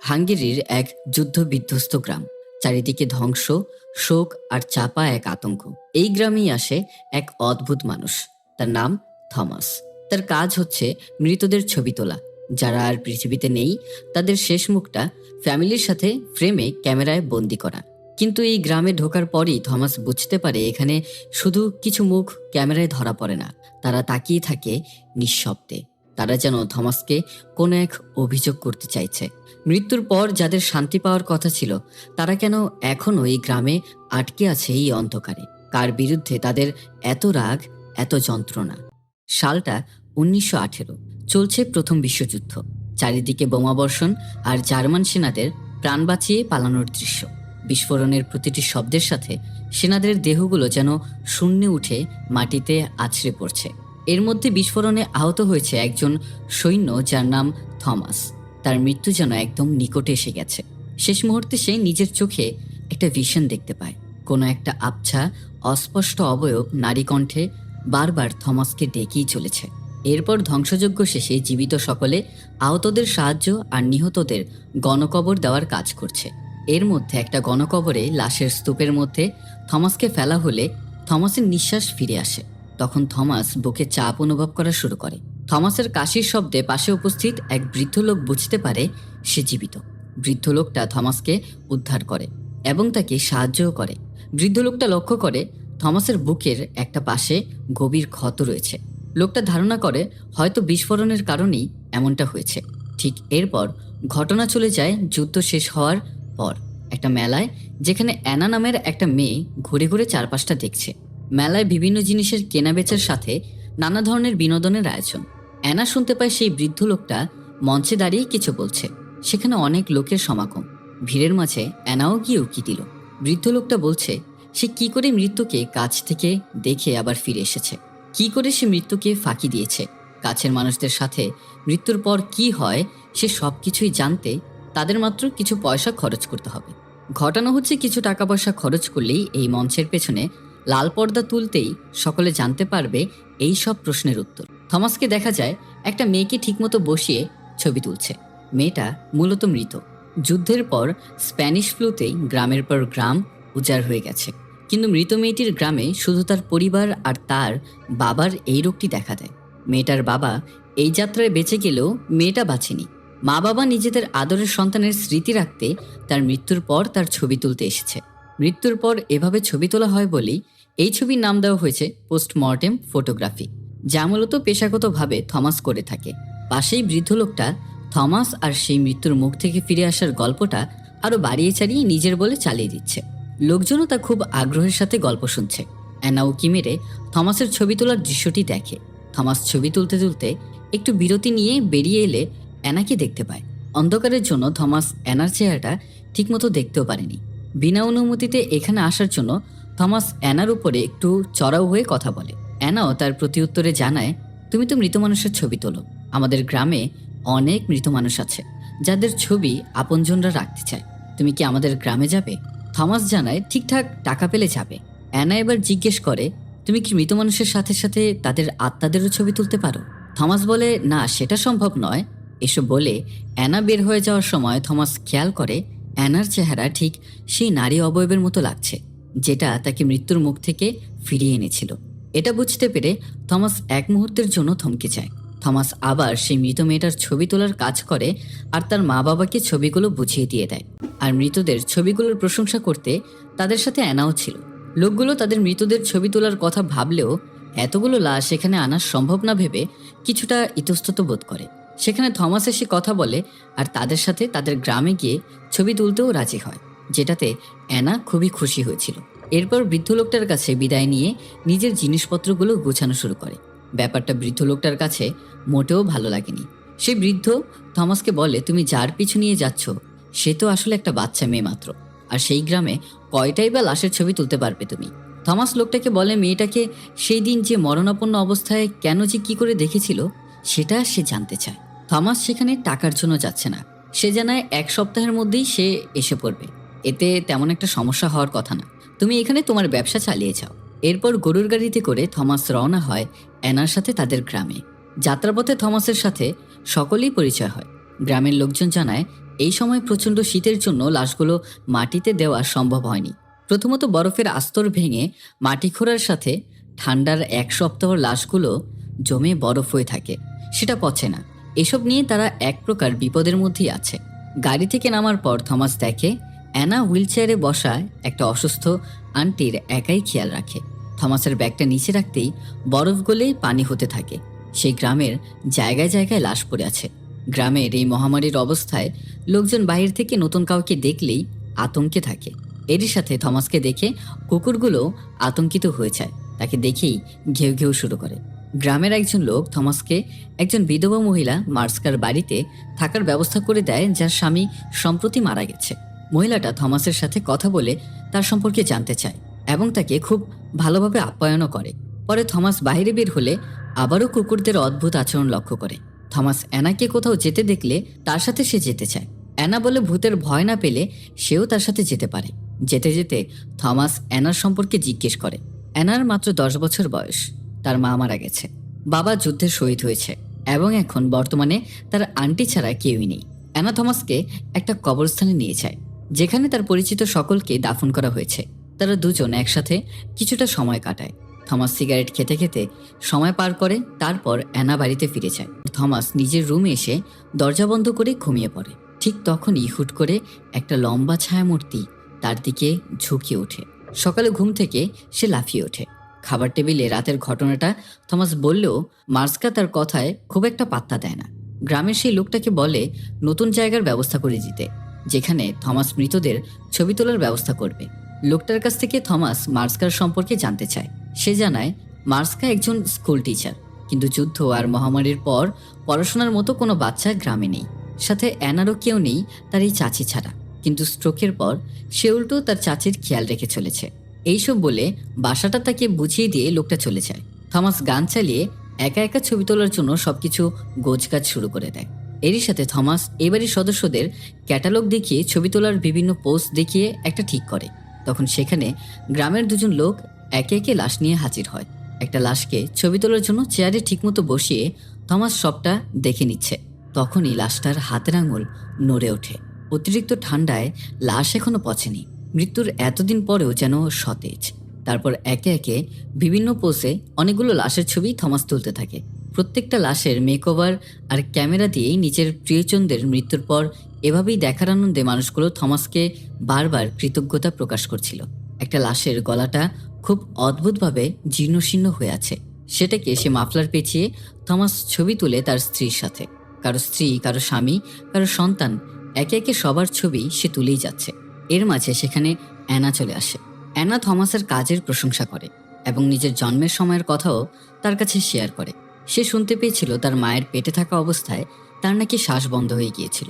হাঙ্গেরির এক যুদ্ধবিধ্বস্ত গ্রাম। চারিদিকে ধ্বংস, শোক আর চাপা এক আতঙ্ক। এই গ্রামেই আসে এক অদ্ভুত মানুষ। তার নাম থমাস। তার কাজ হচ্ছে মৃতদের ছবি তোলা। যারা আর পৃথিবীতে নেই তাদের শেষ মুখটা ফ্যামিলির সাথে ফ্রেমে ক্যামেরায় বন্দি করা। কিন্তু এই গ্রামে ঢোকার পরই থমাস বুঝতে পারে এখানে শুধু কিছু মুখ ক্যামেরায় ধরা পড়ে না, তারা তাকিয়ে থাকে নিঃশব্দে। তারা যেন থমাসকে কোনো এক অভিযোগ করতে চাইছে। মৃত্যুর পর যাদের শান্তি পাওয়ার কথা ছিল তারা কেন এখনো এই গ্রামে আটকে আছে এই অন্ধকারে? কার বিরুদ্ধে তাদের এত রাগ, এত যন্ত্রণা? সালটা 1918। চলছে প্রথম বিশ্বযুদ্ধ। চারিদিকে বোমাবর্ষণ আর জার্মান সেনাদের প্রাণ বাঁচিয়ে পালানোর দৃশ্য। বিস্ফোরণের প্রতিটি শব্দের সাথে সেনাদের দেহগুলো যেন শূন্যে উঠে মাটিতে আছড়ে পড়ছে। এর মধ্যে বিস্ফোরণে আহত হয়েছে একজন সৈন্য যার নাম থমাস। তার মৃত্যু যেন একদম নিকটে এসে গেছে। শেষ মুহূর্তে সে নিজের চোখে একটা ভিশন দেখতে পায়। কোনো একটা আবছা অস্পষ্ট অবয়ব নারী কণ্ঠে বারবার থমাসকে ডেকেই চলেছে। এরপর ধ্বংসযজ্ঞ শেষে জীবিত সকলে আহতদের সাহায্য আর নিহতদের গণকবর দেওয়ার কাজ করছে। এর মধ্যে একটা গণকবরে লাশের স্তূপের মধ্যে থমাসকে ফেলা হলে থমাসের নিঃশ্বাস ফিরে আসে। তখন থমাস বুকে চাপ অনুভব করা শুরু করে। থমাসের কাশির শব্দে পাশে উপস্থিত এক বৃদ্ধ লোক বুঝতে পারে সে জীবিত। বৃদ্ধ লোকটা থমাসকে উদ্ধার করে এবং তাকে সাহায্যও করে। বৃদ্ধ লোকটা লক্ষ্য করে থমাসের বুকের একটা পাশে গভীর ক্ষত রয়েছে। লোকটা ধারণা করে হয়তো বিস্ফোরণের কারণেই এমনটা হয়েছে। ঠিক এরপর ঘটনা চলে যায় যুদ্ধ শেষ হওয়ার পর একটা মেলায়, যেখানে অ্যানা নামের একটা মেয়ে ঘুরে ঘুরে চারপাশটা দেখছে। মেলায় বিভিন্ন জিনিসের কেনাবেচার সাথে নানা ধরনের বিনোদনের আয়োজন। অ্যানা শুনতে পায় সেই বৃদ্ধ লোকটা মঞ্চে দাঁড়িয়ে কিছু বলছে। সেখানে অনেক লোকের সমাগম। ভিড়ের মাঝে অ্যানাও গিয়ে উকি দিল। বৃদ্ধ লোকটা বলছে সে কি করে মৃত্যুকে কাছ থেকে দেখে আবার ফিরে এসেছে, কি করে সে মৃত্যুকে ফাঁকি দিয়েছে। কাছের মানুষদের সাথে মৃত্যুর পর কি হয় সে সব কিছুই জানতে তাদের মাত্র কিছু পয়সা খরচ করতে হবে। ঘটনা হচ্ছে কিছু টাকা পয়সা খরচ করলেই এই মঞ্চের পেছনে লাল পর্দা তুলতেই সকলে জানতে পারবে এই সব প্রশ্নের উত্তর। থমাসকে দেখা যায় একটা মেয়েকে ঠিকমতো বসিয়ে ছবি তুলছে। মেয়েটা মূলত মৃত। যুদ্ধের পর স্প্যানিশ ফ্লুতেই গ্রামের পর গ্রাম উজাড় হয়ে গেছে, কিন্তু মৃত মেয়েটির গ্রামে শুধু তার পরিবার আর তার বাবার এই রোগটি দেখা দেয়। মেয়েটার বাবা এই যাত্রায় বেঁচে গেলেও মেয়েটা বাঁচেনি। মা বাবা নিজেদের আদরের সন্তানের স্মৃতি রাখতে তার মৃত্যুর পর তার ছবি তুলতে এসেছে। মৃত্যুর পর এভাবে ছবি তোলা হয় বলেই এই ছবির নাম দেওয়া হয়েছে পোস্টমর্টেম ফটোগ্রাফি, যা মূলত পেশাগতভাবে থমাস করে থাকে। পাশেই বৃদ্ধ লোকটা থমাস আর সেই মৃত্যুর মুখ থেকে ফিরে আসার গল্পটা আরো বাড়িয়ে চাড়িয়ে নিজের বলে চালিয়ে দিচ্ছে। লোকজনও তা খুব আগ্রহের সাথে গল্প শুনছে। অ্যানা উকি মেরে থমাসের ছবি তোলার দৃশ্যটি দেখে। থমাস ছবি তুলতে তুলতে একটু বিরতি নিয়ে বেরিয়ে এলে অ্যানাকে দেখতে পায়। অন্ধকারের জন্য থমাস অ্যানার চেহারাটা ঠিকমতো দেখতেও পারেনি। বিনা অনুমতিতে এখানে আসার জন্য থমাস অ্যানার উপরে একটু চড়াও হয়ে কথা বলে। অ্যানাও তার প্রতি উত্তরে জানায়, তুমি তো মৃত মানুষের ছবি তোলো। আমাদের গ্রামে অনেক মৃত মানুষ আছে যাদের ছবি আপনজনরা রাখতে চায়। তুমি কি আমাদের গ্রামে যাবে? থমাস জানায় ঠিকঠাক টাকা পেলে যাবে। অ্যানা এবার জিজ্ঞেস করে, তুমি কি মৃত মানুষের সাথে সাথে তাদের আত্মাদেরও ছবি তুলতে পারো? থমাস বলে, না, সেটা সম্ভব নয়। এসব বলে অ্যানা বের হয়ে যাওয়ার সময় থমাস খেয়াল করে অ্যানার চেহারা ঠিক সেই নারী অবয়বের মতো লাগছে, যেটা তাকে মৃত্যুর মুখ থেকে ফিরিয়ে এনেছিল। এটা বুঝতে পেরে থমাস এক মুহূর্তের জন্য থমকে যায়। থমাস আবার সেই মৃত মেয়েটার ছবি তোলার কাজ করে আর তার মা বাবাকে ছবিগুলো বুঝিয়ে দিয়ে দেয়। আর মৃতদের ছবিগুলোর প্রশংসা করতে তাদের সাথে অ্যানাও ছিল। লোকগুলো তাদের মৃতদের ছবি তোলার কথা ভাবলেও এতগুলো লাশ এখানে আনা সম্ভব না ভেবে কিছুটা ইতস্তত বোধ করে। সেখানে থমাস এসে কথা বলে আর তাদের সাথে তাদের গ্রামে গিয়ে ছবি তুলতেও রাজি হয়, যেটাতে অ্যানা খুবই খুশি হয়েছিল। এরপর বৃদ্ধ লোকটার কাছে বিদায় নিয়ে নিজের জিনিসপত্রগুলো গোছানো শুরু করে। ব্যাপারটা বৃদ্ধ লোকটার কাছে মোটেও ভালো লাগেনি। সেই বৃদ্ধ থমাসকে বলে, তুমি যার পিছু নিয়ে যাচ্ছ সে তো আসলে একটা বাচ্চা মেয়ে মাত্র, আর সেই গ্রামে কয়টাই বা লাশের ছবি তুলতে পারবে তুমি? থমাস লোকটাকে বলে মেয়েটাকে সেই দিন যে মরণাপন্ন অবস্থায় কেন যে কি করে দেখেছিল সেটা সে জানতে চায়। থমাস সেখানে টাকার জন্য যাচ্ছে না। সে জানায় 1 সপ্তাহের মধ্যেই সে এসে পড়বে। এতে তেমন একটা সমস্যা হওয়ার কথা না। তুমি এখানে তোমার ব্যবসা চালিয়ে যাও। এরপর গরুর গাড়িতে করে থমাস রওনা হয় অ্যানার সাথে তাদের গ্রামে। যাত্রাপথে থমাসের সাথে সকলেই পরিচয় হয়। গ্রামের লোকজন জানায় এই সময় প্রচণ্ড শীতের জন্য লাশগুলো মাটিতে দেওয়া সম্ভব হয়নি। প্রথমত বরফের আস্তর ভেঙে মাটি খোঁড়ার সাথে ঠান্ডার 1 সপ্তাহ লাশগুলো জমে বরফ হয়ে থাকে, সেটা পচে না। এসব নিয়ে তারা এক প্রকার বিপদের মধ্যেই আছে। গাড়ি থেকে নামার পর থমাস দেখে অ্যানা হুইলচেয়ারে বসা একটা অসুস্থ আন্টির একাই খেয়াল রাখে। থমাসের ব্যাগটা নিচে রাখতেই বরফ গলেই পানি হতে থাকে। সেই গ্রামের জায়গায় জায়গায় লাশ পড়ে আছে। গ্রামের এই মহামারীর অবস্থায় লোকজন বাইরে থেকে নতুন কাউকে দেখলেই আতঙ্কে থাকে। এরই সাথে থমাসকে দেখে কুকুরগুলো আতঙ্কিত হয়ে যায়। তাকে দেখেই ঘেউ ঘেউ শুরু করে। গ্রামের একজন লোক থমাসকে একজন বিধবা মহিলা মার্স্কার বাড়িতে থাকার ব্যবস্থা করে দেয়, যার স্বামী সম্প্রতি মারা গেছে। মহিলাটা থমাসের সাথে কথা বলে তার সম্পর্কে জানতে চায় এবং তাকে খুব ভালোভাবে আপ্যায়নও করে। পরে থমাস বাইরে বের হলে আবারও কুকুরদের অদ্ভুত আচরণ লক্ষ্য করে। থমাস অ্যানাকে কোথাও যেতে দেখলে তার সাথে সে যেতে চায়। অ্যানা বলে ভূতের ভয় না পেলে সেও তার সাথে যেতে পারে। যেতে যেতে থমাস অ্যানার সম্পর্কে জিজ্ঞেস করে। অ্যানার মাত্র 10 বছর বয়স। তার মা মারা গেছে, বাবা যুদ্ধে শহীদ হয়েছে এবং এখন বর্তমানে তার আন্টি ছাড়া কেউই নেই। অ্যানা থমাসকে একটা কবরস্থানে নিয়ে যায়, যেখানে তার পরিচিত সকলকে দাফন করা হয়েছে। তারা দুজন একসাথে কিছুটা সময় কাটায়। থমাস সিগারেট খেতে খেতে সময় পার করে। তারপর অ্যানা বাড়িতে ফিরে যায়। থমাস নিজের রুমে এসে দরজা বন্ধ করে ঘুমিয়ে পড়ে। ঠিক তখনই হুট করে একটা লম্বা ছায়ামূর্তি তার দিকে ঝুঁকিয়ে ওঠে। সকালে ঘুম থেকে সে লাফিয়ে ওঠে। খাবার টেবিলে রাতের ঘটনাটা থমাস বললেও মার্স্কা তার কথায় খুব একটা পাত্তা দেয় না। গ্রামের সেই লোকটাকে বলে নতুন জায়গার ব্যবস্থা করে দিতে, যেখানে থমাস মৃতদের ছবি তোলার ব্যবস্থা করবে। লোকটার কাছ থেকে থমাস মার্স্কার সম্পর্কে জানতে চায়। সে জানায় মার্স্কা একজন স্কুল টিচার, কিন্তু যুদ্ধ আর মহামারীর পর পড়াশোনার মতো কোনো বাচ্চা গ্রামে নেই। সাথে অ্যানারও কেউ নেই তার এই চাচি ছাড়া। কিন্তু স্ট্রোকের পর সে উল্টো তার চাচির খেয়াল রেখে চলেছে। এইসব বলে বাসাটা তাকে বুঝিয়ে দিয়ে লোকটা চলে যায়। থমাস গান চালিয়ে একা একা ছবি তোলার জন্য সবকিছু গোছগাছ শুরু করে দেয়। এরই সাথে থমাস এবারের সদস্যদের ক্যাটালগ দেখিয়ে ছবি তোলার বিভিন্ন পোস্ট দেখিয়ে একটা ঠিক করে। তখন সেখানে গ্রামের দুজন লোক একে একে লাশ নিয়ে হাজির হয়। একটা লাশকে ছবি তোলার জন্য চেয়ারে ঠিকমতো বসিয়ে থমাস সবটা দেখে নিচ্ছে। তখনই লাশটার হাতের আঙুল নড়ে ওঠে। অতিরিক্ত ঠান্ডায় লাশ এখনো পচেনি, মৃত্যুর এতদিন পরেও যেন সতেজ। তারপর একে একে বিভিন্ন পোজে অনেকগুলো লাশের ছবি থমাস তুলতে থাকে। প্রত্যেকটা লাশের মেকওভার আর ক্যামেরা দিয়েই নিজের প্রিয়জনদের মৃত্যুর পর এভাবেই দেখার আনন্দে মানুষগুলো থমাসকে বারবার কৃতজ্ঞতা প্রকাশ করছিল। একটা লাশের গলাটা খুব অদ্ভুতভাবে জীর্ণশীর্ণ হয়ে আছে। সেটাকে সে মাফলার পেঁচিয়ে থমাস ছবি তুলে তার স্ত্রীর সাথে। কারো স্ত্রী, কারো স্বামী, কারো সন্তান, একে একে সবার ছবি সে তুলেই যাচ্ছে। এর মাঝে সেখানে অ্যানা চলে আসে। অ্যানা থমাসের কাজের প্রশংসা করে এবং নিজের জন্মের সময়ের কথাও তার কাছে শেয়ার করে। সে শুনতে পেয়েছিল তার মায়ের পেটে থাকা অবস্থায় তার নাকি শ্বাস বন্ধ হয়ে গিয়েছিল।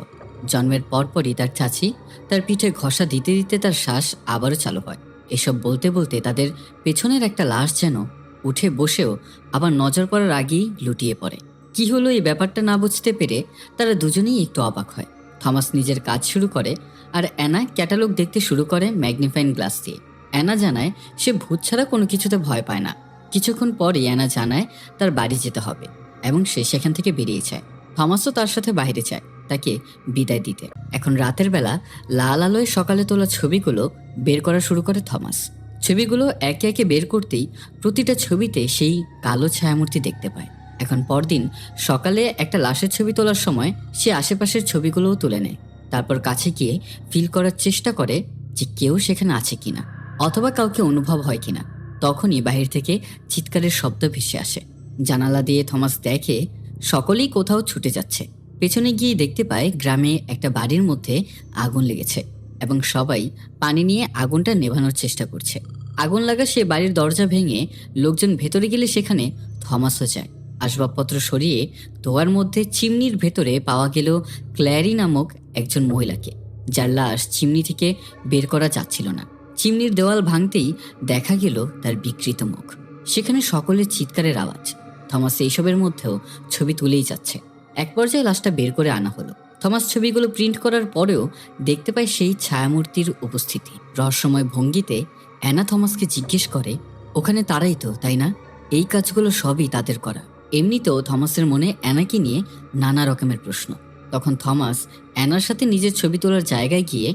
জন্মের পরপরই তার চাচি তার পিঠে ঘষা দিতে দিতে তার শ্বাস আবারও চালু হয়। এসব বলতে বলতে তাদের পেছনের একটা লাশ যেন উঠে বসেও আবার নজর পড়ার আগেই লুটিয়ে পড়ে। কি হলো এই ব্যাপারটা না বুঝতে পেরে তারা দুজনেই একটু অবাক হয়। থমাস নিজের কাজ শুরু করে আর অ্যানা ক্যাটালগ দেখতে শুরু করে ম্যাগনিফাইং গ্লাস দিয়ে। অ্যানা জানায় সে ভূত ছাড়া কোনো কিছুতে ভয় পায় না। কিছুক্ষণ পরই অ্যানা জানায় তার বাড়ি যেতে হবে এবং সে সেখান থেকে বেরিয়ে যায়। থমাসও তার সাথে বাইরে যায় তাকে বিদায় দিতে। এখন রাতের বেলা লাল আলোয় সকালে তোলা ছবিগুলো বের করা শুরু করে থমাস। ছবিগুলো একে একে বের করতেই প্রতিটা ছবিতে সেই কালো ছায়ামূর্তি দেখতে পায়। এখন পরদিন সকালে একটা লাশের ছবি তোলার সময় সে আশেপাশের ছবিগুলোও তুলে নেয়। তারপর কাছে গিয়ে ফিল করার চেষ্টা করে যে কেউ সেখানে আছে কিনা অথবা কাউকে অনুভব হয় কিনা। তখনই বাহির থেকে চিৎকারের শব্দ ভেসে আসে। জানালা দিয়ে থমাস দেখে সকলেই কোথাও ছুটে যাচ্ছে। পেছনে গিয়ে দেখতে পায় গ্রামে একটা বাড়ির মধ্যে আগুন লেগেছে এবং সবাই পানি নিয়ে আগুনটা নেভানোর চেষ্টা করছে। আগুন লাগা সে বাড়ির দরজা ভেঙে লোকজন ভেতরে গেলে সেখানে থমাসও যায়। আসবাবপত্র সরিয়ে ধোয়ার মধ্যে চিমনির ভেতরে পাওয়া গেল ক্ল্যারি নামক একজন মহিলাকে, যার লাশ চিমনি থেকে বের করা যাচ্ছিল না। চিমনির দেওয়াল ভাঙতেই দেখা গেল তার বিকৃত মুখ। সেখানে সকলের চিৎকারের আওয়াজ। থমাস এইসবের মধ্যেও ছবি তুলেই যাচ্ছে। এক পর্যায়ে লাশটা বের করে আনা হলো। থমাস ছবিগুলো প্রিন্ট করার পরেও দেখতে পায় সেই ছায়ামূর্তির উপস্থিতি। রহস্যময় ভঙ্গিতে অ্যানা থমাসকে জিজ্ঞেস করে, ওখানে তারাই তো, তাই না? এই কাজগুলো সবই তাদের করা। এমনিতেও থমাসের মনে অ্যানাকে নিয়ে নানা রকমের প্রশ্ন। তখন থমাস অ্যানার সাথে নিজের ছবি তোলার জায়গায় গিয়ে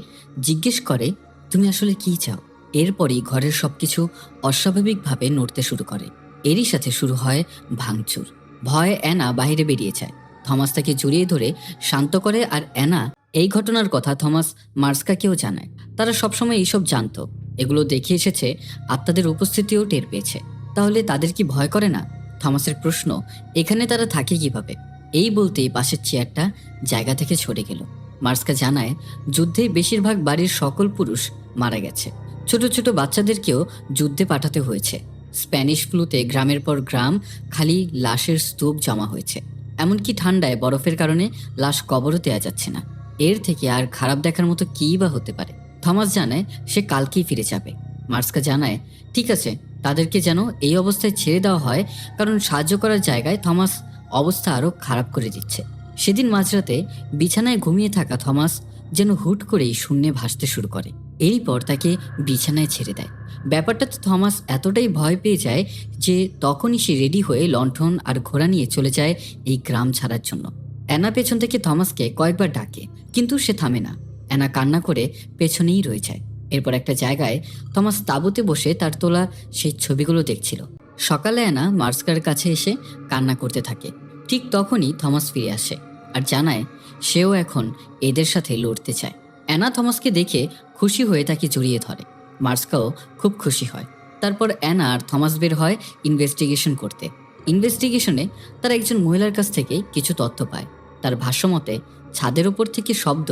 জিজ্ঞেস করে, তুমি আসলে কি চাও? এরপরই ঘরের সবকিছু অস্বাভাবিকভাবে নড়তে শুরু করে। এরই সাথে শুরু হয় ভাঙচুর। ভয়ে অ্যানা বাইরে বেরিয়ে যায়। থমাস তাকে জড়িয়ে ধরে শান্ত করে, আর অ্যানা এই ঘটনার কথা থমাস মার্সকাকেও জানায়। তারা সবসময় এইসব জানতো, এগুলো দেখে এসেছে, আত্মাদের উপস্থিতিও টের পেয়েছে। তাহলে তাদের কি ভয় করে না? থমাসের প্রশ্ন, এখানে তারা থাকে কিভাবে? এই বলতেই পাশের চেয়ারটা জায়গা থেকে সরে গেল। মার্সকা জানায়, যুদ্ধে বেশিরভাগ বাড়ির সকল পুরুষ মারা গেছে। ছোট ছোট বাচ্চাদেরকেও যুদ্ধে পাঠাতে হয়েছে। স্প্যানিশ ফ্লুতে গ্রামের পর গ্রাম খালি লাশের স্তূপ জমা হয়েছে। এমনকি ঠান্ডায় বরফের কারণে লাশ কবরও দেওয়া যাচ্ছে না। এর থেকে আর খারাপ দেখার মতো কী বা হতে পারে? থমাস জানায় সে কালকেই ফিরে যাবে। মার্সকা জানায়, ঠিক আছে, তাদেরকে যেন এই অবস্থায় ছেড়ে দেওয়া হয়, কারণ সাহায্য করার জায়গায় থমাস অবস্থা আরও খারাপ করে দিচ্ছে। সেদিন মাঝরাতে বিছানায় ঘুমিয়ে থাকা থমাস যেন হুট করেই শূন্যে ভাসতে শুরু করে। এরপর তাকে বিছানায় ছেড়ে দেয়। ব্যাপারটাতে থমাস এতটাই ভয় পেয়ে যায় যে তখনই সে রেডি হয়ে লণ্ঠন আর ঘোড়া নিয়ে চলে যায় এই গ্রাম ছাড়ার জন্য। অ্যানা পেছন থেকে থমাসকে কয়েকবার ডাকে, কিন্তু সে থামে না। অ্যানা কান্না করে পেছনেই রয়ে যায়। এরপর একটা জায়গায় থমাস তাঁবুতে বসে তার তোলা সেই ছবিগুলো দেখছিল। সকালে অ্যানা মার্সকার কাছে এসে কান্না করতে থাকে। ঠিক তখনই থমাস ফিরে আসে আর জানায় সেও এখন এদের সাথে লড়তে চায়। অ্যানা থমাসকে দেখে খুশি হয়ে তাকে জড়িয়ে ধরে। মার্সকাও খুব খুশি হয়। তারপর অ্যানা আর থমাস বের হয় ইনভেস্টিগেশন করতে। ইনভেস্টিগেশনে তারা একজন মহিলার কাছ থেকে কিছু তথ্য পায়। তার ভাষ্যমতে ছাদের ওপর থেকে শব্দ,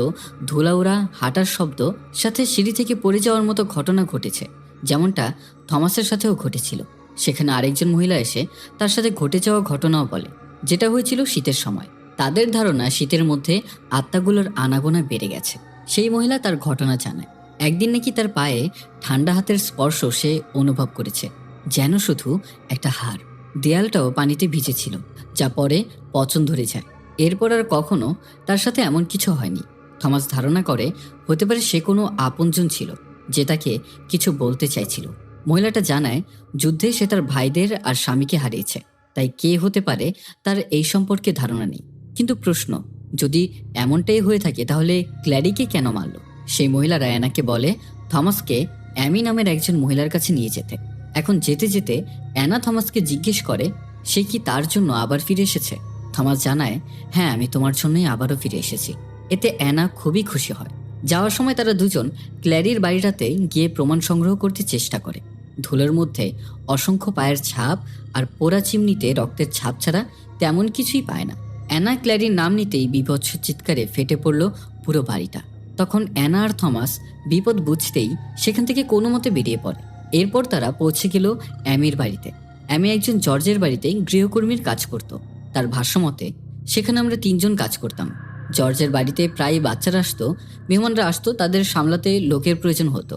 ধুলাউড়া হাঁটার শব্দ, সাথে সিঁড়ি থেকে পড়ে যাওয়ার মতো ঘটনা ঘটেছে, যেমনটা থমাসের সাথেও ঘটেছিল। সেখানে আরেকজন মহিলা এসে তার সাথে ঘটে যাওয়া ঘটনাও বলে, যেটা হয়েছিল শীতের সময়। তাদের ধারণা শীতের মধ্যে আত্মাগুলোর আনাগোনা বেড়ে গেছে। সেই মহিলা তার ঘটনা জানায়। একদিন নাকি তার পায়ে ঠান্ডা হাতের স্পর্শ সে অনুভব করেছে, যেন শুধু একটা হাড়। দেয়ালটাও পানিতে ভিজেছিল, যা পরে পচন ধরে যায়। এরপর আর কখনো তার সাথে এমন কিছু হয়নি। থমাস ধারণা করে হতে পারে সে কোনো আপনজন ছিল যে তাকে কিছু বলতে চাইছিল। মহিলাটা জানায় যুদ্ধে সে তার ভাইদের আর স্বামীকে হারিয়েছে, তাই কে হতে পারে তার এই সম্পর্কে ধারণা নেই। কিন্তু প্রশ্ন, যদি এমনটাই হয়ে থাকে তাহলে ক্ল্যারিকে কেন মারল? সেই মহিলারা অ্যানাকে বলে থমাসকে অ্যামি নামের একজন মহিলার কাছে নিয়ে যেতে। এখন যেতে যেতে অ্যানা থমাসকে জিজ্ঞেস করে সে কি তার জন্য আবার ফিরে এসেছে। থমাস জানায়, হ্যাঁ, আমি তোমার জন্যই আবারও ফিরে এসেছি। এতে অ্যানা খুবই খুশি হয়। যাওয়ার সময় তারা দুজন ক্ল্যারির বাড়িটাতে গিয়ে প্রমাণ সংগ্রহ করতে চেষ্টা করে। ধুলোর মধ্যে অসংখ্য পায়ের ছাপ আর পোড়া চিমনিতে রক্তের ছাপ ছাড়া তেমন কিছুই পায় না। অ্যানা ক্ল্যারির নাম নিতেই বীভৎস চিৎকারে ফেটে পড়ল পুরো বাড়িটা। তখন অ্যানা আর থমাস বিপদ বুঝতেই সেখান থেকে কোনো মতে বেরিয়ে পড়ে। এরপর তারা পৌঁছে গেল অ্যামির বাড়িতে। অ্যামি একজন জর্জের বাড়িতে গৃহকর্মীর কাজ করত। তার ভাষ্যমতে সেখানে আমরা 3 জন কাজ করতাম। জর্জের বাড়িতে প্রায় বাচ্চারা আসতো, মেহমানরা আসতো, তাদের সামলাতে লোকের প্রয়োজন হতো।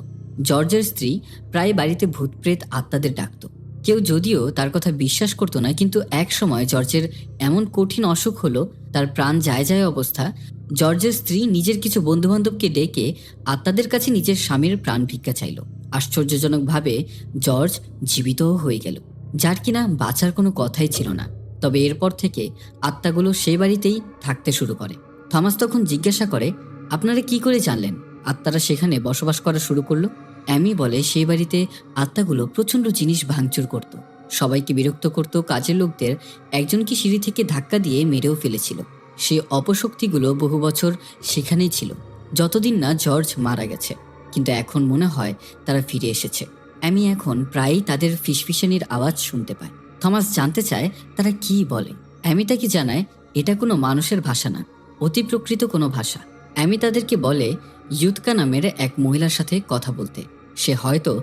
জর্জের স্ত্রী প্রায় বাড়িতে ভূতপ্রেত আত্মাদের ডাকত। কেউ যদিও তার কথা বিশ্বাস করতো না, কিন্তু এক সময় জর্জের এমন কঠিন অসুখ হলো, তার প্রাণ যায় যায় অবস্থা। জর্জের স্ত্রী নিজের কিছু বন্ধুবান্ধবকে ডেকে আত্মাদের কাছে নিজের স্বামীর প্রাণ ভিক্ষা চাইল। আশ্চর্যজনকভাবে জর্জ জীবিতও হয়ে গেল, যার কিনা বাঁচার কোনো কথাই ছিল না। তবে এরপর থেকে আত্মাগুলো সেই বাড়িতেই থাকতে শুরু করে। থমাস তখন জিজ্ঞাসা করে, আপনারা কি করে জানলেন আত্মারা সেখানে বসবাস করা শুরু করলো? অ্যামি বলে সেই বাড়িতে আত্মাগুলো প্রচণ্ড জিনিস ভাঙচুর করত, সবাইকে বিরক্ত করত। কাজের লোকদের একজনকে সিঁড়ি থেকে ধাক্কা দিয়ে মেরেও ফেলেছিল। সেই অপশক্তিগুলো বহু বছর সেখানেই ছিল, যতদিন না জর্জ মারা গেছে। কিন্তু এখন মনে হয় তারা ফিরে এসেছে। অ্যামি এখন প্রায়ই তাদের ফিসফিসানির আওয়াজ শুনতে পায়। থমাস জানতে চায় তারা কি বলে। অ্যামি তাকে জানায় এটা কোনো মানুষের ভাষা না, অতি প্রকৃত কোনো ভাষা। অ্যামি তাদেরকে বলে ইউৎকা নামের এক মহিলার সাথে কথা বলতে, সে হয়তো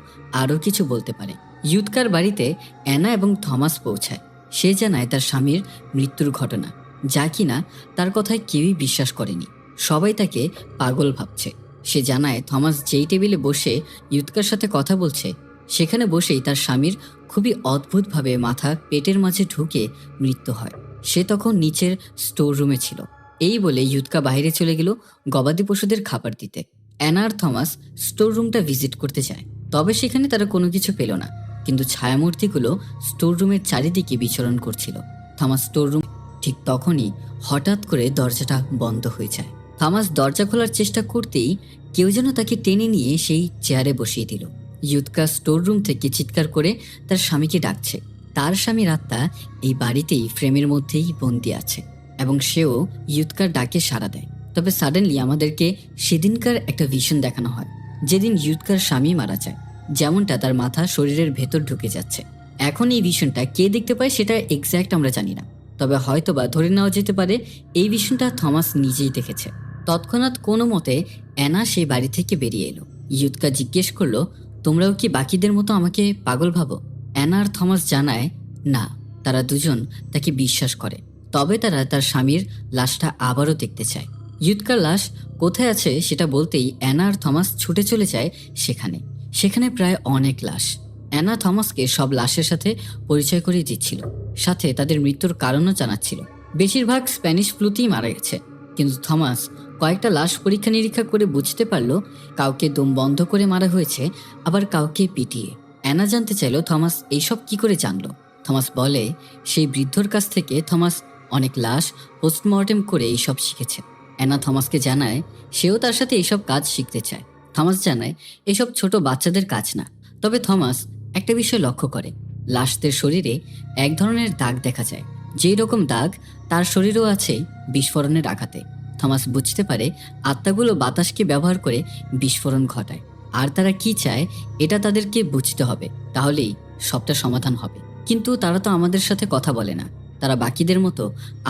আরও কিছু বলতে পারে। ইউৎকার বাড়িতে অ্যানা এবং থমাস পৌঁছায়। সে জানায় তার স্বামীর মৃত্যুর ঘটনা, যা কিনা তার কথায় কেউই বিশ্বাস করেনি। সবাই তাকে পাগল ভাবছে। সে জানায় থমাস যেই টেবিলে বসে ইউৎকার সাথে কথা বলছে, সেখানে বসেই তার স্বামীর খুবই অদ্ভুতভাবে মাথা পেটের মাঝে ঢুকে মৃত্যু হয়। সে তখন নিচের স্টোর রুমে ছিল। এই বলে ইউৎকা বাইরে চলে গেল গবাদি পশুদের খাবার দিতে। অ্যানা আর থমাস স্টোর রুমটা ভিজিট করতে যায়, তবে সেখানে তারা কোনো কিছু পেল না। কিন্তু ছায়ামূর্তিগুলো স্টোর রুমের চারিদিকে বিচরণ করছিল। থমাস স্টোর রুম ঠিক তখনই হঠাৎ করে দরজাটা বন্ধ হয়ে যায়। থমাস দরজা খোলার চেষ্টা করতেই কেউ যেন তাকে টেনে নিয়ে সেই চেয়ারে বসিয়ে দিল। ইউৎকা স্টোর রুম থেকে চিৎকার করে তার স্বামীকে ডাকছে। তার স্বামীর আত্মা এই বাড়িতেই ফ্রেমের মধ্যেই বন্দি আছে এবং সেও ইউৎকার ডাকে সাড়া দেয়। তবে সাডেনলি আমাদেরকে সেদিনকার একটা ভিশন দেখানো হয়, যেদিন ইউৎকার স্বামী মারা যায়, যেমনটা তার মাথা শরীরের ভেতর ঢুকে যাচ্ছে। এখন এই ভিশনটা কে দেখতে পায় সেটা এক্স্যাক্ট আমরা জানি না, তবে হয়তোবা ধরে নেওয়া যেতে পারে এই ভিশনটা থমাস নিজেই দেখেছে। তৎক্ষণাৎ কোনো মতে অ্যানা সেই বাড়ি থেকে বেরিয়ে এলো। ইউৎকা জিজ্ঞেস করলো, তোমরাও কি বাকিদের মতো আমাকে পাগল ভাবো? অ্যানা আর থমাস জানায় না, তারা দুজন তাকে বিশ্বাস করে, তবে তারা তার স্বামীর লাশটা আবারও দেখতে চায়। ইউৎকার লাশ কোথায় আছে সেটা বলতেই অ্যানা আর থমাস ছুটে চলে যায় সেখানে প্রায় অনেক লাশ। অ্যানা থমাসকে সব লাশের সাথে পরিচয় করিয়ে দিচ্ছিল, সাথে তাদের মৃত্যুর কারণও জানাচ্ছিল। বেশিরভাগ স্প্যানিশ ফ্লুতেই মারা গেছে, কিন্তু থমাস কয়েকটা লাশ পরীক্ষা নিরীক্ষা করে বুঝতে পারলো কাউকে দম বন্ধ করে মারা হয়েছে, আবার কাউকে পিটিয়ে। অ্যানা জানতে চাইল থমাস এইসব কি করে জানলো। থমাস বলে সেই বৃদ্ধর কাছ থেকে থমাস অনেক লাশ পোস্টমর্টেম করে এইসব শিখেছে। অ্যানা থমাসকে জানায় সেও তার সাথে এইসব কাজ শিখতে চায়। থমাস জানায় এসব ছোট বাচ্চাদের কাজ না। তবে থমাস একটা বিষয় লক্ষ্য করে, লাশদের শরীরে এক ধরনের দাগ দেখা যায়, যেই রকম দাগ তার শরীরেও আছে বিস্ফোরণের আঘাতে। থমাস বুঝতে পারে আত্মাগুলো বাতাসকে ব্যবহার করে বিস্ফোরণ ঘটায়, আর তারা কি চায় এটা তাদেরকে বুঝতে হবে, তাহলেই সবটা সমাধান হবে। কিন্তু তারা তো আমাদের সাথে কথা বলে না, তারা বাকিদের মতো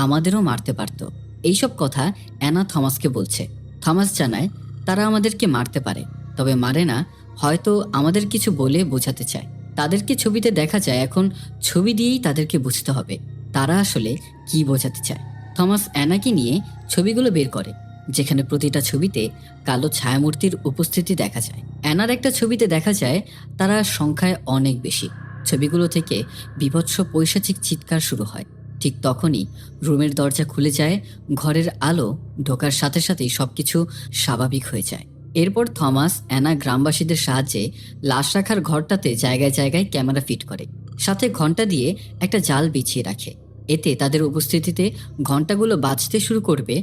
আমাদেরও মারতে পারত। এইসব কথা অ্যানা থমাসকে বলছে। থমাস জানায় তারা আমাদেরকে মারতে পারে, তবে মারে না, হয়তো আমাদের কিছু বলে বোঝাতে চায়। তাদেরকে ছবিতে দেখা যায়, এখন ছবি দিয়েই তাদেরকে বুঝতে হবে তারা আসলে কি বোঝাতে চায়। থমাস অ্যানাকে নিয়ে ছবিগুলো বের করে, যেখানে প্রতিটা ছবিতে কালো ছায়ামূর্তির উপস্থিতি দেখা যায়। অ্যানার একটা ছবিতে দেখা যায় তারা সংখ্যায় অনেক বেশি। ছবিগুলো থেকে বীভৎস পৈশাচিক চিৎকার শুরু হয়। ঠিক তখনই রুমের দরজা খুলে যায়, ঘরের আলো ঢোকার সাথে সাথেই সবকিছু স্বাভাবিক হয়ে যায়। এরপর থমাস অ্যানা গ্রামবাসীদের সাহায্যে লাশ রাখার ঘরটাতে জায়গায় জায়গায় ক্যামেরা ফিট করে, সাথে ঘন্টা দিয়ে একটা জাল বিছিয়ে রাখে। এতে তাদের উপস্থিতিতে ঘন্টাগুলো বাজতে শুরু করবে।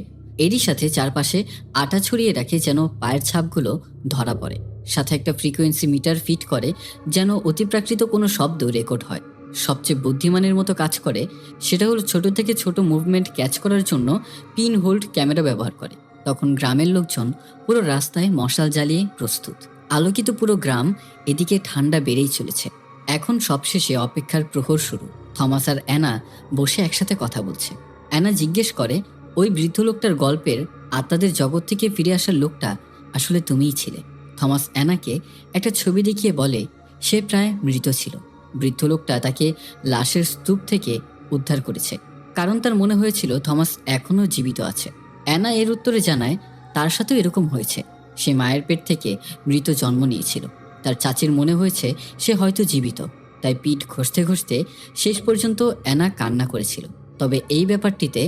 এরই সাথে চারপাশে আটা ছড়িয়ে রাখে যেন পায়ের ছাপগুলো ধরা পড়ে, সাথে একটা ফ্রিকোয়েন্সি মিটার ফিট করে যেন অতিপ্রাকৃত কোনো শব্দ রেকর্ড হয়। সবচেয়ে বুদ্ধিমানের মতো কাজ করে সেটা হলো ছোট থেকে ছোট মুভমেন্ট ক্যাচ করার জন্য পিন হোল্ড ক্যামেরা ব্যবহার করে। তখন গ্রামের লোকজন পুরো রাস্তায় মশাল জ্বালিয়ে প্রস্তুত। আলোকিত পুরো গ্রাম। এদিকে ঠান্ডা বেড়েই চলেছে। এখন সবশেষে অপেক্ষার প্রহর শুরু। থমাস আর অ্যানা বসে একসাথে কথা বলছে। অ্যানা জিজ্ঞেস করে, ওই বৃদ্ধ লোকটার গল্পের আত্মাদের জগৎ থেকে ফিরে আসার লোকটা আসলে তুমিই ছিলে? থমাস অ্যানাকে একটা ছবি দেখিয়ে বলে সে প্রায় মৃত ছিল। বৃদ্ধ লোকটা তাকে লাশের স্তূপ থেকে উদ্ধার করেছে, কারণ তার মনে হয়েছিল থমাস এখনও জীবিত আছে। অ্যানা এর উত্তরে জানায় তার সাথেও এরকম হয়েছে। সে মায়ের পেট থেকে মৃত জন্ম নিয়েছিল। তার চাচির মনে হয়েছে সে হয়তো জীবিত, তাই পিঠ ঘষতে ঘষতে শেষ পর্যন্ত অ্যানা কান্না করেছিল। তবে এই ব্যাপারটিতে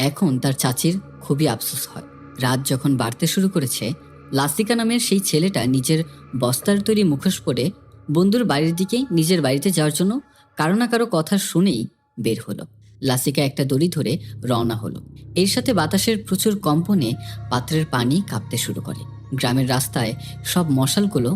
এখন তার চাচির খুবই আফসোস হয়। রাত যখন বাড়তে শুরু করেছে, লাসিকা নামের সেই ছেলেটা নিজের বস্তার তৈরি মুখোশ পরে বন্ধুর বাড়ির দিকে নিজের বাড়িতে যাওয়ার জন্য কারো না কারো কথা শুনেই বের হলো। লাসিকা একটা দড়ি ধরে রওনা হলো। এর সাথে বাতাসের প্রচুর কম্পনে পাত্রের পানি কাঁপতে শুরু করে। গ্রামের রাস্তায় সব মশালগুলো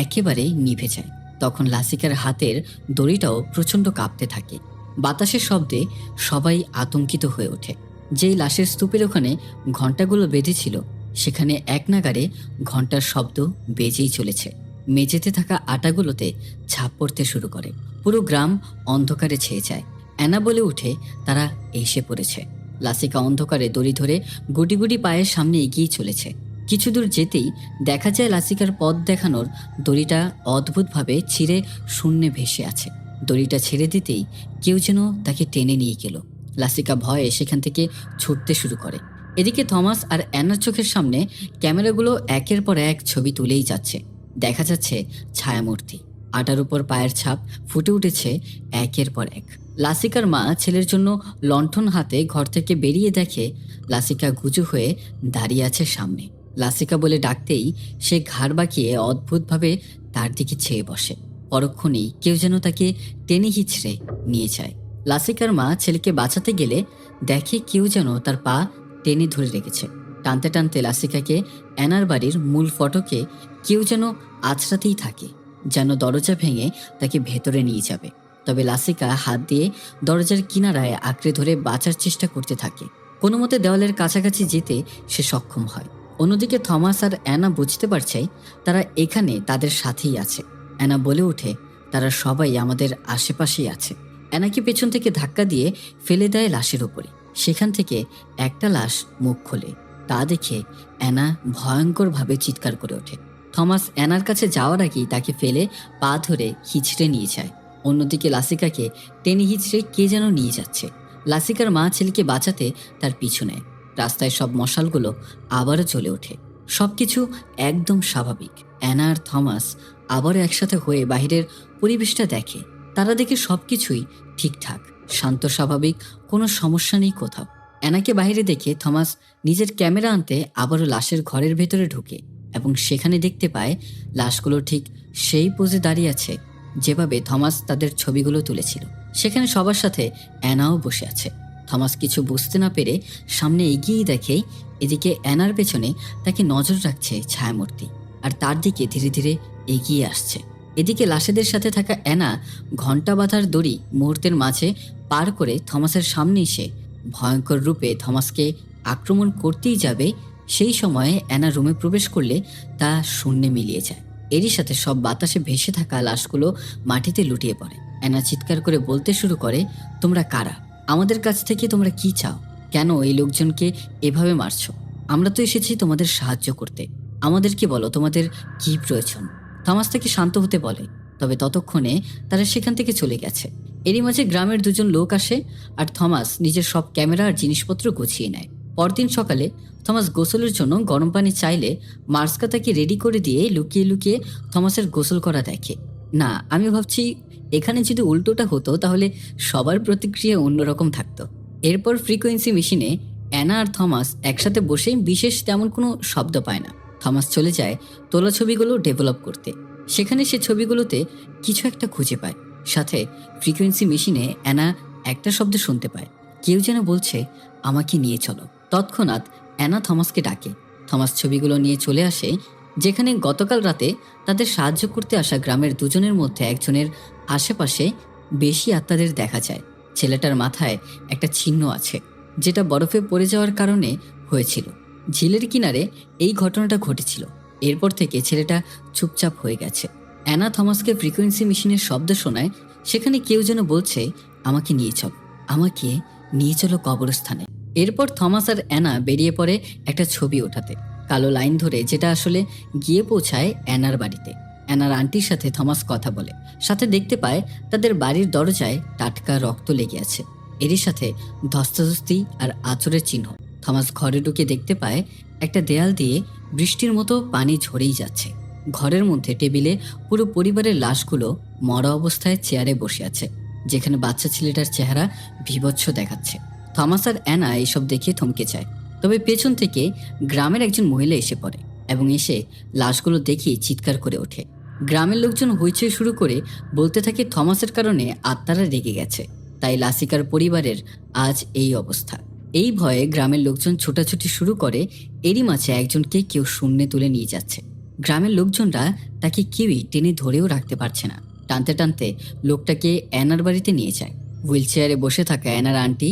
একেবারে নিভে যায়। তখন লাসিকার হাতের দড়িটাও প্রচণ্ড কাঁপতে থাকে। বাতাসের শব্দে সবাই আতঙ্কিত হয়ে ওঠে। যেই লাশের স্তূপের ওখানে ঘণ্টাগুলো বেঁধেছিল, সেখানে এক নাগাড়ে ঘণ্টার শব্দ বেজেই চলেছে। মেঝেতে থাকা আটাগুলোতে ছাপ পড়তে শুরু করে। পুরো গ্রাম অন্ধকারে ছেয়ে যায়। অ্যানা বলে উঠে তারা এসে পড়েছে। লাসিকা অন্ধকারে দড়ি ধরে গুটি গুটি পায়ের সামনে এগিয়ে চলেছে। কিছু দূর যেতেই দেখা যায় লাসিকার পথ দেখানোর দড়িটা অদ্ভুতভাবে ছিঁড়ে শূন্যে ভেসে আছে। দড়িটা ছেড়ে দিতেই কেউ যেন তাকে টেনে নিয়ে গেল। লাসিকা ভয়ে সেখান থেকে ছুটতে শুরু করে। এদিকে থমাস আর অ্যানার চোখের সামনে ক্যামেরাগুলো একের পর এক ছবি তুলেই যাচ্ছে। দেখা যাচ্ছে ছায়ামূর্তি, আটার উপর পায়ের ছাপ ফুটে উঠেছে একের পর এক। লাসিকার মা ছেলের জন্য লণ্ঠন হাতে ঘর থেকে বেরিয়ে দেখে লাসিকা গুজু হয়ে দাঁড়িয়ে আছে সামনে। লাসিকা বলে ডাকতেই সে ঘাড় বাঁকিয়ে অদ্ভুতভাবে তার দিকে চেয়ে বসে। পরক্ষণেই কেউ যেন তাকে টেনে হিচড়ে নিয়ে যায়। লাসিকার মা ছেলেকে বাঁচাতে গেলে দেখে কেউ যেন তার পা টেনে ধরে রেখেছে। টানতে টানতে লাসিকাকে অ্যানার বাড়ির মূল ফটকে কেউ যেন আছড়াতেই থাকে, যেন দরজা ভেঙে তাকে ভেতরে নিয়ে যাবে। তবে লাসিকা হাত দিয়ে দরজার কিনারায় আঁকড়ে ধরে বাঁচার চেষ্টা করতে থাকে। কোনো মতে দেওয়ালের কাছাকাছি যেতে সে সক্ষম হয়। অন্যদিকে থমাস আর অ্যানা বুঝতে পারছে তারা এখানে তাদের সাথেই আছে। অ্যানা বলে ওঠে, তারা সবাই আমাদের আশেপাশেই আছে। অ্যানাকে পেছন থেকে ধাক্কা দিয়ে ফেলে দেয় লাশের উপরে। সেখান থেকে একটা লাশ মুখ খোলে। তা দেখে অ্যানা ভয়ঙ্করভাবে চিৎকার করে ওঠে। থমাস অ্যানার কাছে যাওয়ার আগেই তাকে ফেলে পা ধরে হিঁচড়ে নিয়ে যায়। অন্যদিকে লাসিকাকে টেনে হিঁচড়ে কে যেন নিয়ে যাচ্ছে। লাসিকার মা ছেলেকে বাঁচাতে তার পিছু নেয়। রাস্তায় সব মশালগুলো আবারও জ্বলে ওঠে। সবকিছু একদম স্বাভাবিক। অ্যানা আর থমাস আবারও একসাথে হয়ে বাহিরের পরিবেশটা দেখে। তারা দেখে সবকিছুই ঠিকঠাক, শান্ত, স্বাভাবিক, কোনো সমস্যা নেই কোথাও। অ্যানাকে বাইরে দেখে থমাস নিজের ক্যামেরা আনতে আবারও লাশের ঘরের ভেতরে ঢুকে এবং সেখানে দেখতে পায় লাশগুলো ঠিক সেই পোজে দাঁড়িয়ে আছে যেভাবে থমাস তাদের ছবিগুলো তুলেছিল। সেখানে সবার সাথে অ্যানাও বসে আছে। থমাস কিছু বুঝতে না পেরে সামনে এগিয়েই দেখে এদিকে অ্যানার পেছনে তাকে নজর রাখছে ছায়ামূর্তি, আর তার দিকে ধীরে ধীরে এগিয়ে আসছে। এদিকে লাশেদের সাথে থাকা অ্যানা ঘণ্টা বাঁধার দড়ি মুহূর্তের মাঝে পার করে থমাসের সামনে এসে ভয়ঙ্কর রূপে থমাসকে আক্রমণ করতেই যাবে। সেই সময়ে অ্যানা রুমে প্রবেশ করলে তা শূন্যে মিলিয়ে যায়। এরই সাথে সব বাতাসে ভেসে থাকা লাশগুলো মাটিতে লুটিয়ে পড়ে। অ্যানা চিৎকার করে বলতে শুরু করে, তোমরা কারা? আমাদের কাছ থেকে তোমরা কি চাও? কেন এই লোকজনকে এভাবে মারছো? আমরা তো এসেছি তোমাদের সাহায্য করতে। আমাদেরকে বলো তোমাদের কি প্রয়োজন। থমাস তাকে শান্ত হতে বলে, তবে ততক্ষণে তারা সেখান থেকে চলে গেছে। এরই মাঝে গ্রামের দুজন লোক আসে আর থমাস নিজের সব ক্যামেরা আর জিনিসপত্র গুছিয়ে নেয়। পরদিন সকালে থমাস গোসলের জন্য গরম পানি চাইলে মার্সকা তাকে রেডি করে দিয়ে লুকিয়ে লুকিয়ে থমাসের গোসল করা দেখে। না, আমি ভাবছি এখানে যদি উল্টোটা হতো তাহলে সবার প্রতিক্রিয়া অন্যরকম থাকতো। এরপর ফ্রিকোয়েন্সি মেশিনে অ্যানা আর থমাস একসাথে বসে বিশেষ তেমন কোনো শব্দ পায় না। থমাস চলে যায় তোলা ছবিগুলো ডেভেলপ করতে। সেখানে সে ছবিগুলোতে কিছু একটা খুঁজে পায়। সাথে ফ্রিকোয়েন্সি মেশিনে অ্যানা একটা শব্দ শুনতে পায়, কেউ যেন বলছে, আমাকে নিয়ে চলো। তৎক্ষণাৎ অ্যানা থমাসকে ডাকে। থমাস ছবিগুলো নিয়ে চলে আসে যেখানে গতকাল রাতে তাদের সাহায্য করতে আসা গ্রামের দুজনের মধ্যে একজনের আশেপাশে বেশি আত্মাদের দেখা যায়। ছেলেটার মাথায় একটা চিহ্ন আছে, যেটা বরফে পড়ে যাওয়ার কারণে হয়েছিল। ঝিলের কিনারে এই ঘটনাটা ঘটেছিল। এরপর থেকে ছেলেটা চুপচাপ হয়ে গেছে। অ্যানা থমাসকে ফ্রিকোয়েন্সি মেশিনের শব্দ শোনায়। সেখানে কেউ যেন বলছে, আমাকে নিয়ে চলো, আমাকে নিয়ে চলো কবরস্থানে। এরপর থমাস আর অ্যানা বেরিয়ে পড়ে একটা ছবি ওঠাতে, কালো লাইন ধরে, যেটা আসলে গিয়ে পৌঁছায় অ্যানার বাড়িতে। অ্যানার আন্টির সাথে থমাস কথা বলে, সাথে দেখতে পায় তাদের বাড়ির দরজায় টাটকা রক্ত লেগে আছে। এরই সাথে ধস্তাধস্তি আর আঁচড়ের চিহ্ন। থমাস ঘরে ঢুকে দেখতে পায় একটা দেয়াল দিয়ে বৃষ্টির মতো পানি ঝরেই যাচ্ছে। ঘরের মধ্যে টেবিলে পুরো পরিবারের লাশগুলো মরা অবস্থায় চেয়ারে বসে আছে, যেখানে বাচ্চা ছেলেটার চেহারা বীভৎস দেখাচ্ছে। থমাস আর অ্যানা এইসব দেখে থমকে যায়। তবে পেছন থেকে গ্রামের একজন মহিলা এসে পড়ে এবং এসে লাশগুলো দেখে চিৎকার করে ওঠে। গ্রামের লোকজন হইচই শুরু করে বলতে থাকে থমাসের কারণে আত্মারা রেগে গেছে, তাই লাসিকার পরিবারের আজ এই অবস্থা। এই ভয়ে গ্রামের লোকজন ছোটাছুটি শুরু করে। এরই মাঝে একজনকে কেউ শূন্যে তুলে নিয়ে যাচ্ছে। গ্রামের লোকজনরা তাকে কেউই টেনে ধরেও রাখতে পারছে না। টানতে টানতে লোকটাকে অ্যানার বাড়িতে নিয়ে যায়। হুইল চেয়ারে বসে থাকা অ্যানার আন্টি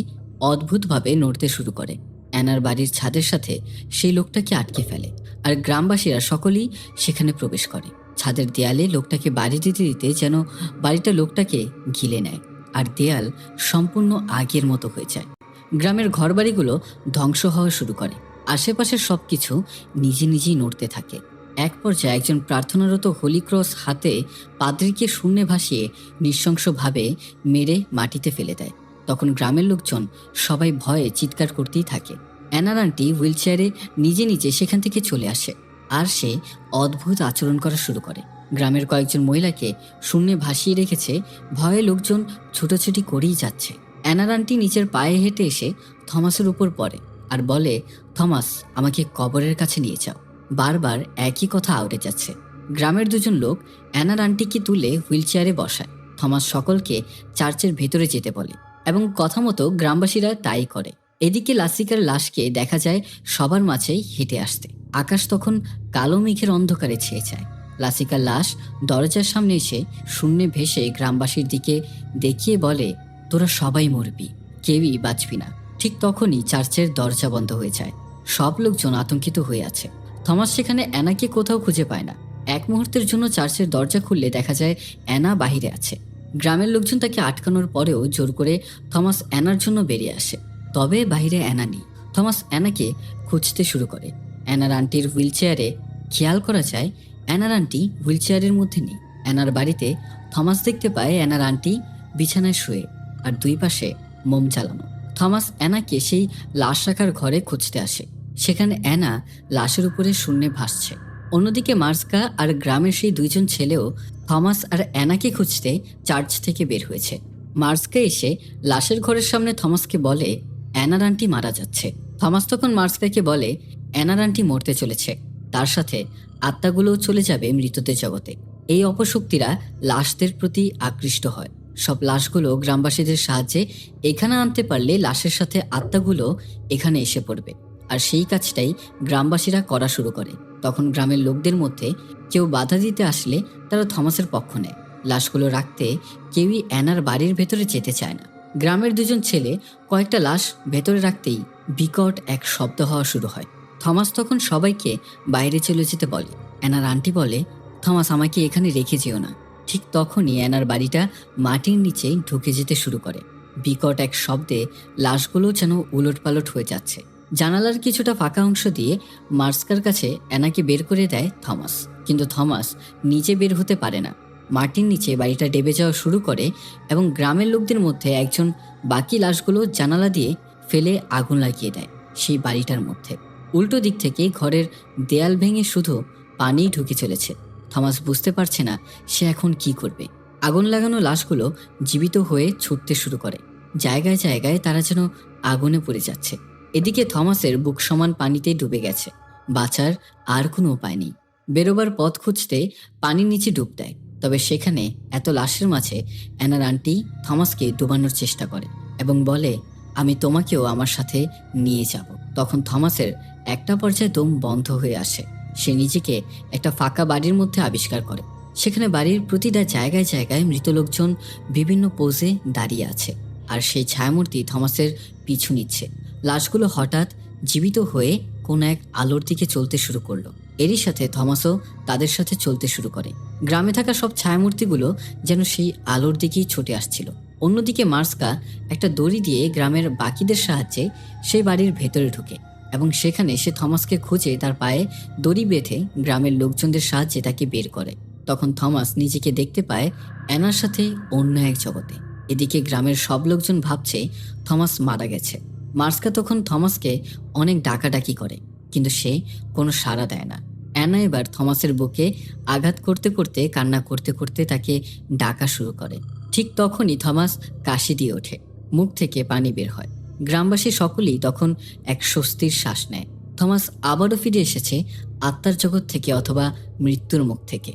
অদ্ভুতভাবে নড়তে শুরু করে। অ্যানার বাড়ির ছাদের সাথে সেই লোকটাকে আটকে ফেলে, আর গ্রামবাসীরা সকলেই সেখানে প্রবেশ করে। ছাদের দেয়ালে লোকটাকে বাড়ি দিতে দিতে যেন বাড়িটা লোকটাকে ঘিরে নেয়, আর দেয়াল সম্পূর্ণ আগের মতো হয়ে যায়। গ্রামের ঘরবাড়িগুলো ধ্বংস হওয়া শুরু করে। আশেপাশের সবকিছু নিজে নিজেই নড়তে থাকে। এক পর্যায়ে একজন প্রার্থনারত হোলি ক্রস হাতে পাদ্রীকে শূন্যে ভাসিয়ে নৃশংসভাবে মেরে মাটিতে ফেলে দেয়। তখন গ্রামের লোকজন সবাই ভয়ে চিৎকার করতেই থাকে। অ্যানার আন্টি হুইল চেয়ারে নিজে নিজে সেখান থেকে চলে আসে, আর সে অদ্ভুত আচরণ করা শুরু করে। গ্রামের কয়েকজন মহিলাকে শূন্যে ভাসিয়ে রেখেছে। ভয়ে লোকজন ছুটোছুটি করেই যাচ্ছে। অ্যানার আন্টি নিচের পায়ে হেঁটে এসে থমাসের উপর পড়ে আর বলে, থমাস, আমাকে কবরের কাছে নিয়ে যাও। বারবার একই কথা আওড়ে যাচ্ছে। গ্রামের দুজন লোক অ্যানার আন্টিকে তুলে হুইল চেয়ারে বসায়। থমাস সকলকে চার্চের ভেতরে যেতে বলে। এবং কথা মতো গ্রামবাসীরা তাই করে। এদিকে লাসিকার লাশকে দেখা যায় সবার মাঝেই হেঁটে আসতে। আকাশ তখন কালো মেঘের অন্ধকারে ছেয়ে যায়। লাসিকার লাশ দরজার সামনে এসে শূন্যে ভেসে গ্রামবাসীর দিকে দেখিয়ে বলে, তোরা সবাই মরবি, কেউই বাঁচবি না। ঠিক তখনই চার্চের দরজা বন্ধ হয়ে যায়। সব লোকজন আতঙ্কিত হয়ে আছে। থমাস সেখানে অ্যানাকে কোথাও খুঁজে পায় না। এক মুহূর্তের জন্য চার্চের দরজা খুললে দেখা যায় অ্যানা বাহিরে আছে। গ্রামের লোকজন তাকে আটকানোর পরেও জোর করে থমাস অ্যানার জন্য বেরিয়ে আসে। তবে বাইরে অ্যানা নেই। থমাস অ্যানাকে খুঁজতে শুরু করে। অ্যানার আন্টির হুইল চেয়ারে খেয়াল করা যায় অ্যানার আন্টি হুইল চেয়ারের মধ্যে নেই। অ্যানার বাড়িতে থমাস দেখতে পায় অ্যানার আন্টি বিছানায় শুয়ে আর দুই পাশে মোম জ্বালানো। থমাস অ্যানাকে সেই লাশ রাখার ঘরে খুঁজতে আসে। সেখানে অ্যানা লাশের উপরে শূন্যে ভাসছে। অন্যদিকে মার্সকা আর গ্রামের সেই দুইজন ছেলেও থমাস আর অ্যানাকে খুঁজতে চার্চ থেকে বের হয়েছে। মার্সকা এসে লাশের ঘরের সামনে থমাসকে বলে অ্যানার আন্টি মারা যাচ্ছে। থমাস তখন মার্সকাকে বলে অ্যানার আন্টি মরতে চলেছে, তার সাথে আত্মাগুলোও চলে যাবে মৃতদের জগতে। এই অপশক্তিরা লাশদের প্রতি আকৃষ্ট হয়। সব লাশগুলো গ্রামবাসীদের সাহায্যে এখানে আনতে পারলে লাশের সাথে আত্মাগুলো এখানে এসে পড়বে। আর সেই কাজটাই গ্রামবাসীরা করা শুরু করে। তখন গ্রামের লোকদের মধ্যে কেউ বাধা দিতে আসলে তারা থমাসের পক্ষ নেয়। লাশগুলো রাখতে কেউই অ্যানার বাড়ির ভেতরে যেতে চায় না। গ্রামের দুজন ছেলে কয়েকটা লাশ ভেতরে রাখতেই বিকট এক শব্দ হওয়া শুরু হয়। থমাস তখন সবাইকে বাইরে চলে যেতে বলে। অ্যানার আন্টি বলে, থমাস আমাকে এখানে রেখে যেও না। ঠিক তখনই অ্যানার বাড়িটা মাটির নিচে ঢুকে যেতে শুরু করে। বিকট এক শব্দে লাশগুলো যেন উলটপালট হয়ে যাচ্ছে। জানালার কিছুটা ফাঁকা অংশ দিয়ে মার্সকার কাছে অ্যানাকে বের করে দেয় থমাস। কিন্তু থমাস নিচে বের হতে পারে না। মাটির নিচে বাড়িটা ডেবে যাওয়া শুরু করে এবং গ্রামের লোকদের মধ্যে একজন বাকি লাশগুলো জানালা দিয়ে ফেলে আগুন লাগিয়ে দেয় সেই বাড়িটার মধ্যে। উল্টো দিক থেকে ঘরের দেয়াল ভেঙে শুধু পানিই ঢুকে চলেছে। থমাস বুঝতে পারছে না সে এখন কি করবে। আগুন লাগানো লাশগুলো জীবিত হয়ে ছুটতে শুরু করে। জায়গায় জায়গায় তারা যেন আগুনে পড়ে যাচ্ছে। এদিকে থমাসের বুক সমান পানিতে ডুবে গেছে। বাঁচার আর কোনো উপায় নেই। বেরোবার পথ খুঁজতে পানির নিচে ডুব দেয়। তবে সেখানে এত লাশের মাঝে অ্যানার আন্টি থমাসকে ডুবানোর চেষ্টা করে এবং বলে, আমি তোমাকেও আমার সাথে নিয়ে যাব। তখন থমাসের একটা পর্যায়ে দম বন্ধ হয়ে আসে। সে নিজেকে একটা ফাঁকা বাড়ির মধ্যে আবিষ্কার করে। সেখানে বাড়ির প্রতিটা জায়গায় জায়গায় মৃত লোকজন বিভিন্ন পোজে দাঁড়িয়ে আছে আর সেই ছায়ামূর্তি থমাসের পিছু নিচ্ছে। লাশগুলো হঠাৎ জীবিত হয়ে কোন এক আলোর দিকে চলতে শুরু করলো। এরই সাথে থমাসও তাদের সাথে চলতে শুরু করে। গ্রামে থাকা সব ছায়ামূর্তিগুলো যেন সেই আলোর দিকেই ছুটে আসছিল। অন্যদিকে মার্সকা একটা দড়ি দিয়ে গ্রামের বাকিদের সাহায্যে সেই বাড়ির ভেতরে ঢুকে এবং সেখানে সে থমাসকে খুঁজে তার পায়ে দড়ি বেঁধে গ্রামের লোকজনদের সাহায্যে তাকে বের করে। তখন থমাস নিজেকে দেখতে পায় অ্যানার সাথে অন্য এক জগতে। এদিকে গ্রামের সব লোকজন ভাবছে থমাস মারা গেছে। মার্সকা তখন থমাসকে অনেক ডাকাডাকি করে, কিন্তু সে কোনো সাড়া দেয় না। অ্যানা এবার থমাসের বুকে আঘাত করতে করতে কান্না করতে করতে তাকে ডাকা শুরু করে। ঠিক তখনই থমাস কাশি দিয়ে ওঠে, মুখ থেকে পানি বের হয়। গ্রামবাসী সকলেই তখন এক স্বস্তির শ্বাস নেয়। থমাস আবারও ফিরে এসেছে আত্মার জগৎ থেকে অথবা মৃত্যুর মুখ থেকে।